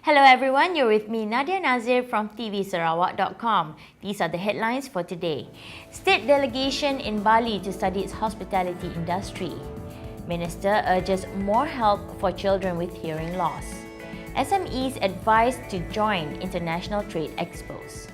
Hello everyone, you're with me Nadia Nazir from tvsarawak.com. These are the headlines for today. State delegation in Bali to study its hospitality industry. Minister urges more help for children with hearing loss. SMEs advised to join international trade expos.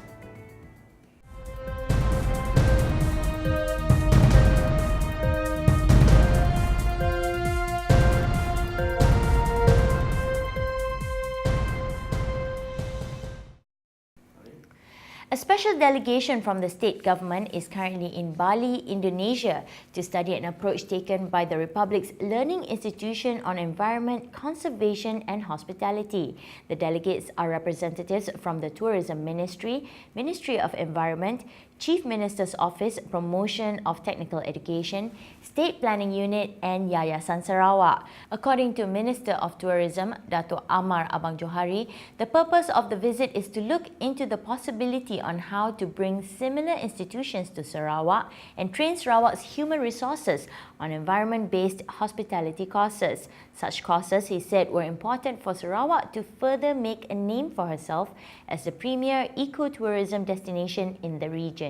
A special delegation from the state government is currently in Bali, Indonesia, to study an approach taken by the Republic's learning institution on environment, conservation and hospitality. The delegates are representatives from the Tourism Ministry, Ministry of Environment, Chief Minister's Office, Promotion of Technical Education, State Planning Unit and Yayasan Sarawak. According to Minister of Tourism, Dato' Amar Abang Johari, the purpose of the visit is to look into the possibility on how to bring similar institutions to Sarawak and train Sarawak's human resources on environment-based hospitality courses. Such courses, he said, were important for Sarawak to further make a name for herself as the premier eco-tourism destination in the region.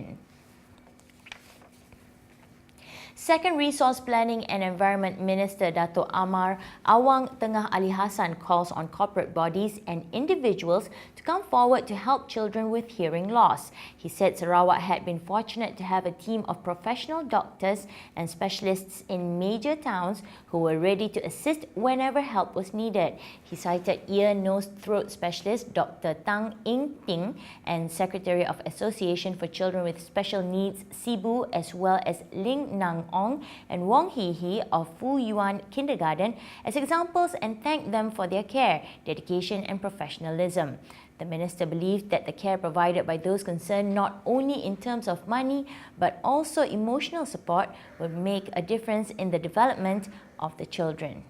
Second Resource Planning and Environment Minister Dato' Amar Awang Tengah Ali Hassan calls on corporate bodies and individuals to come forward to help children with hearing loss. He said Sarawak had been fortunate to have a team of professional doctors and specialists in major towns who were ready to assist whenever help was needed. He cited ear, nose, throat specialist Dr. Tang Ing Ting and Secretary of Association for Children with Special Needs Sibu, as well as Ling Nang Ong and Wong Hee Hee of Fu Yuan Kindergarten as examples and thanked them for their care, dedication and professionalism. The minister believed that the care provided by those concerned, not only in terms of money but also emotional support, would make a difference in the development of the children.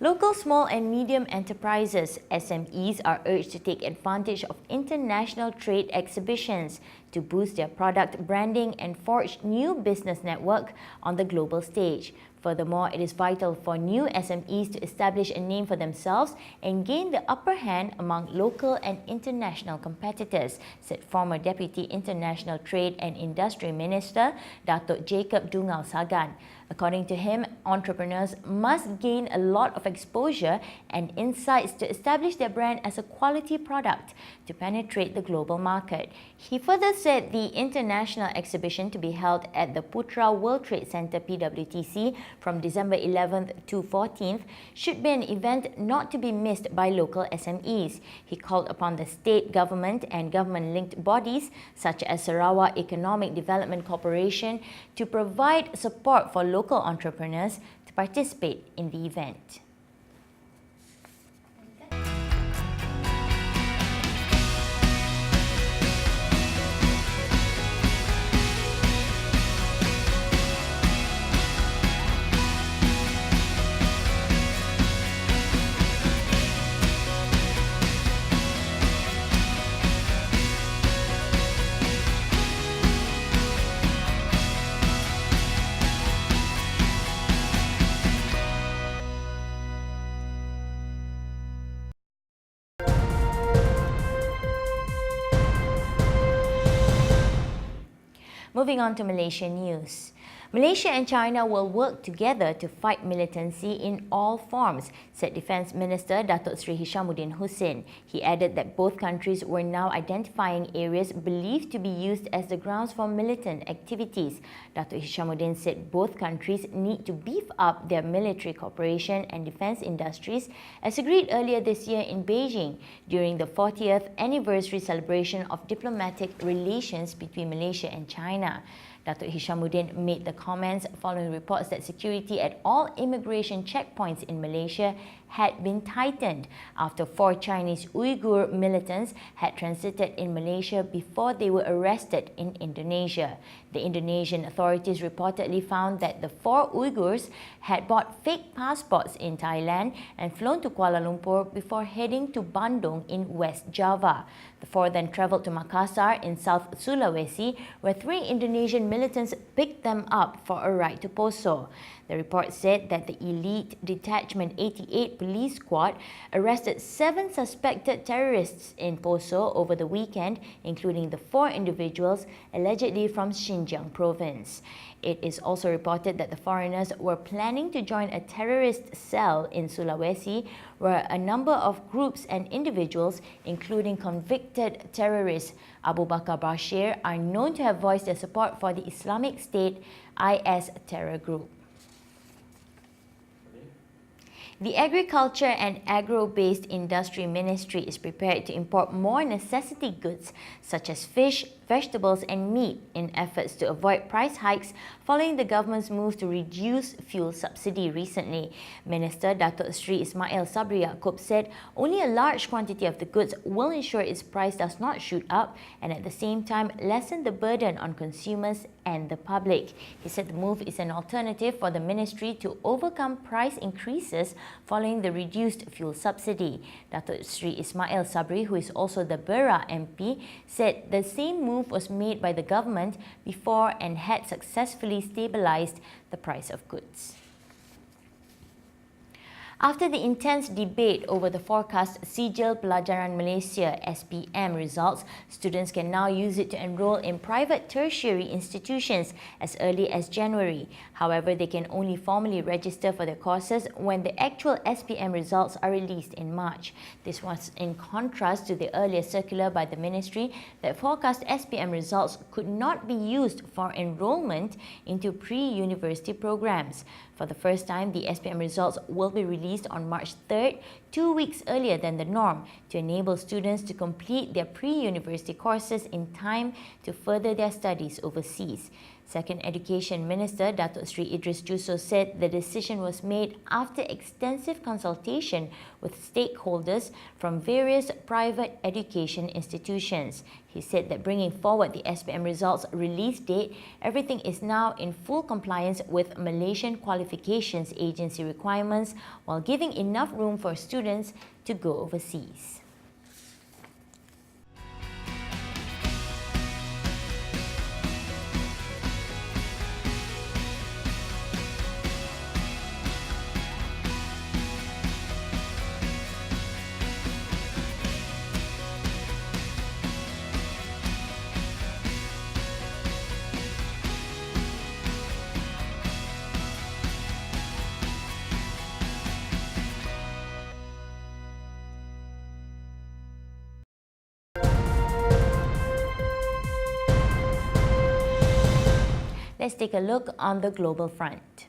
Local small and medium enterprises, SMEs, are urged to take advantage of international trade exhibitions to boost their product branding and forge new business network on the global stage. Furthermore, it is vital for new SMEs to establish a name for themselves and gain the upper hand among local and international competitors, said former Deputy International Trade and Industry Minister Dato' Jacob Dungal Sagan. According to him, entrepreneurs must gain a lot of exposure and insights to establish their brand as a quality product to penetrate the global market. He further said the international exhibition, to be held at the Putra World Trade Center PWTC from December 11th to 14th, should be an event not to be missed by local SMEs. He called upon the state government and government-linked bodies such as Sarawak Economic Development Corporation to provide support for local entrepreneurs to participate in the event. Moving on to Malaysian news. Malaysia and China will work together to fight militancy in all forms, said Defence Minister Datuk Seri Hishamuddin Hussein. He added that both countries were now identifying areas believed to be used as the grounds for militant activities. Datuk Hishamuddin said both countries need to beef up their military cooperation and defence industries, as agreed earlier this year in Beijing during the 40th anniversary celebration of diplomatic relations between Malaysia and China. Datuk Hishamuddin made the comments following reports that security at all immigration checkpoints in Malaysia had been tightened after 4 Chinese Uyghur militants had transited in Malaysia before they were arrested in Indonesia. The Indonesian authorities reportedly found that the 4 Uyghurs had bought fake passports in Thailand and flown to Kuala Lumpur before heading to Bandung in West Java. The 4 then travelled to Makassar in South Sulawesi, where 3 Indonesian militants picked them up for a ride to Poso. The report said that the elite Detachment 88 police squad arrested 7 suspected terrorists in Poso over the weekend, including the 4 individuals allegedly from Xinjiang province. It is also reported that the foreigners were planning to join a terrorist cell in Sulawesi, where a number of groups and individuals, including convicted terrorist Abu Bakar Bashir, are known to have voiced their support for the Islamic State IS terror group. The Agriculture and Agro-Based Industry Ministry is prepared to import more necessity goods such as fish, vegetables and meat in efforts to avoid price hikes following the government's move to reduce fuel subsidy recently. Minister Datuk Sri Ismail Sabri Yaakob said only a large quantity of the goods will ensure its price does not shoot up and at the same time lessen the burden on consumers and the public. He said the move is an alternative for the ministry to overcome price increases following the reduced fuel subsidy. Datuk Sri Ismail Sabri, who is also the Beira MP, said the same move was made by the government before and had successfully stabilized the price of goods. After the intense debate over the forecast Sijil Pelajaran Malaysia (SPM) results, students can now use it to enroll in private tertiary institutions as early as January. However, they can only formally register for their courses when the actual SPM results are released in March. This was in contrast to the earlier circular by the ministry that forecast SPM results could not be used for enrolment into pre-university programs. For the first time, the SPM results will be released on March 3rd, 2 weeks earlier than the norm, to enable students to complete their pre-university courses in time to further their studies overseas. Second Education Minister Datuk Sri Idris Juso said the decision was made after extensive consultation with stakeholders from various private education institutions. He said that bringing forward the SPM results release date, everything is now in full compliance with Malaysian Qualifications Agency requirements while giving enough room for students to go overseas. Let's take a look on the global front.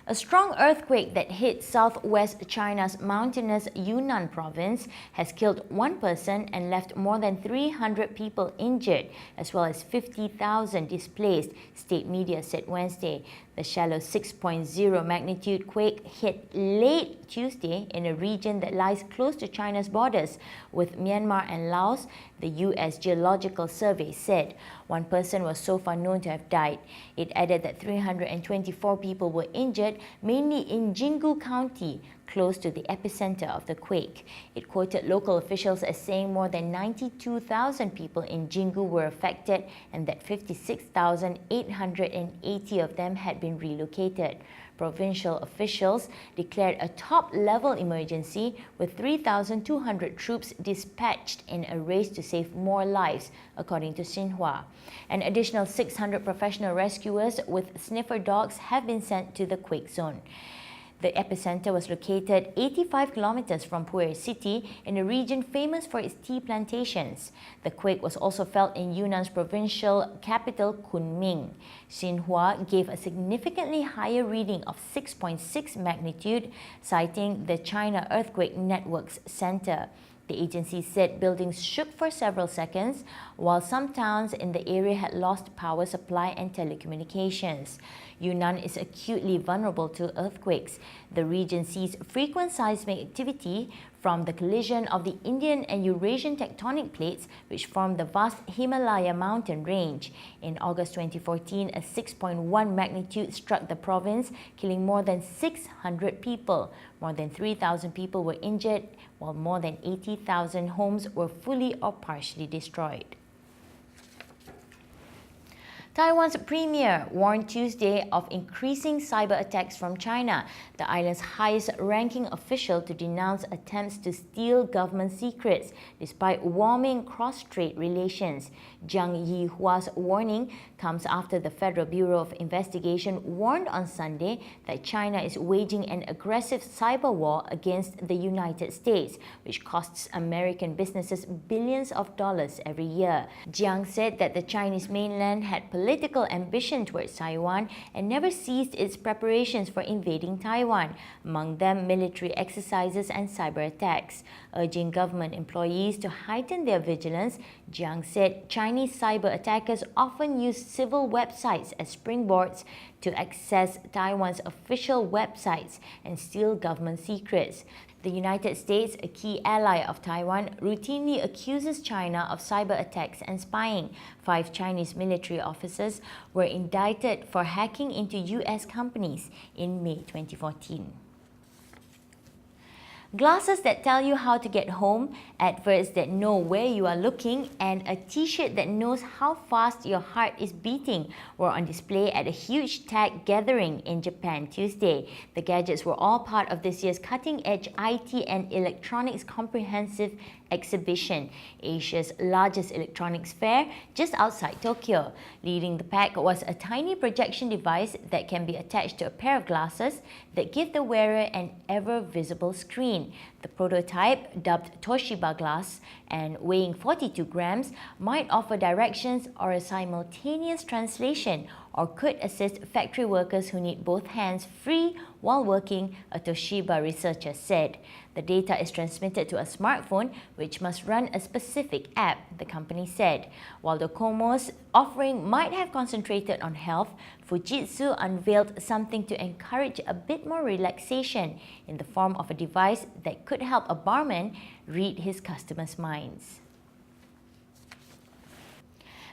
A strong earthquake that hit southwest China's mountainous Yunnan province has killed 1 person and left more than 300 people injured, as well as 50,000 displaced, state media said Wednesday. The shallow 6.0 magnitude quake hit late Tuesday in a region that lies close to China's borders with Myanmar and Laos, the U.S. Geological Survey said. 1 person was so far known to have died. It added that 324 people were injured, mainly in Jingu County, close to the epicenter of the quake. It quoted local officials as saying more than 92,000 people in Jingu were affected and that 56,880 of them had been relocated. Provincial officials declared a top-level emergency with 3,200 troops dispatched in a race to save more lives, according to Xinhua. An additional 600 professional rescuers with sniffer dogs have been sent to the quake zone. The epicenter was located 85 kilometers from Pu'er City in a region famous for its tea plantations. The quake was also felt in Yunnan's provincial capital, Kunming. Xinhua gave a significantly higher reading of 6.6 magnitude, citing the China Earthquake Networks Center. The agency said buildings shook for several seconds, while some towns in the area had lost power supply and telecommunications. Yunnan is acutely vulnerable to earthquakes. The region sees frequent seismic activity from the collision of the Indian and Eurasian tectonic plates, which form the vast Himalaya mountain range. In August 2014, a 6.1 magnitude struck the province, killing more than 600 people. More than 3,000 people were injured, while more than 80,000 homes were fully or partially destroyed. Taiwan's premier warned Tuesday of increasing cyber attacks from China, the island's highest-ranking official to denounce attempts to steal government secrets despite warming cross-strait relations. Jiang Yihua's warning comes after the Federal Bureau of Investigation warned on Sunday that China is waging an aggressive cyber war against the United States, which costs American businesses billions of dollars every year. Jiang said that the Chinese mainland had political ambition towards Taiwan and never ceased its preparations for invading Taiwan, among them military exercises and cyber attacks. Urging government employees to heighten their vigilance, Jiang said Chinese cyber attackers often use civil websites as springboards to access Taiwan's official websites and steal government secrets. The United States, a key ally of Taiwan, routinely accuses China of cyber attacks and spying. 5 Chinese military officers were indicted for hacking into US companies in May 2014. Glasses that tell you how to get home, adverts that know where you are looking, and a t-shirt that knows how fast your heart is beating were on display at a huge tech gathering in Japan Tuesday. The gadgets were all part of this year's cutting-edge IT and electronics comprehensive exhibition, Asia's largest electronics fair just outside Tokyo. Leading the pack was a tiny projection device that can be attached to a pair of glasses that give the wearer an ever-visible screen. The prototype, dubbed Toshiba Glass and weighing 42 grams, might offer directions or a simultaneous translation, or could assist factory workers who need both hands free while working, a Toshiba researcher said. The data is transmitted to a smartphone, which must run a specific app, the company said. While Docomo's offering might have concentrated on health, Fujitsu unveiled something to encourage a bit more relaxation in the form of a device that could help a barman read his customers' minds.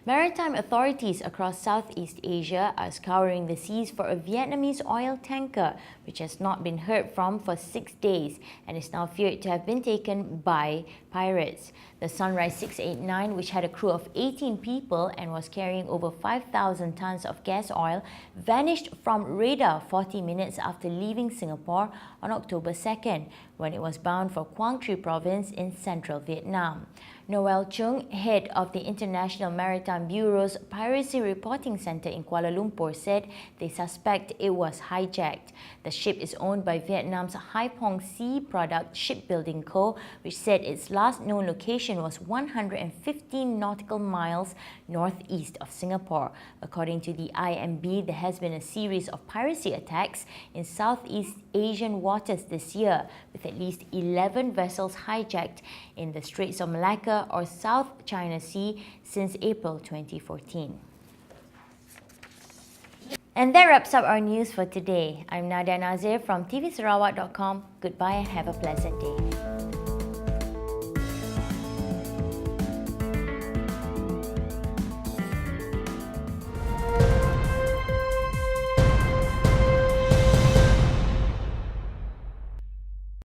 Maritime authorities across Southeast Asia are scouring the seas for a Vietnamese oil tanker which has not been heard from for 6 days and is now feared to have been taken by pirates. The Sunrise 689, which had a crew of 18 people and was carrying over 5,000 tons of gas oil, vanished from radar 40 minutes after leaving Singapore on October 2nd, when it was bound for Quang Tri province in central Vietnam. Noel Chung, head of the International Maritime Bureau's Piracy Reporting Center in Kuala Lumpur, said they suspect it was hijacked. The ship is owned by Vietnam's Haiphong Sea Product Shipbuilding Co., which said its last known location was 115 nautical miles northeast of Singapore. According to the IMB, there has been a series of piracy attacks in Southeast Asian waters this year, with at least 11 vessels hijacked in the Straits of Malacca or South China Sea since April 2014. And that wraps up our news for today. I'm Nadia Nazir from tvsarawak.com. Goodbye and have a pleasant day.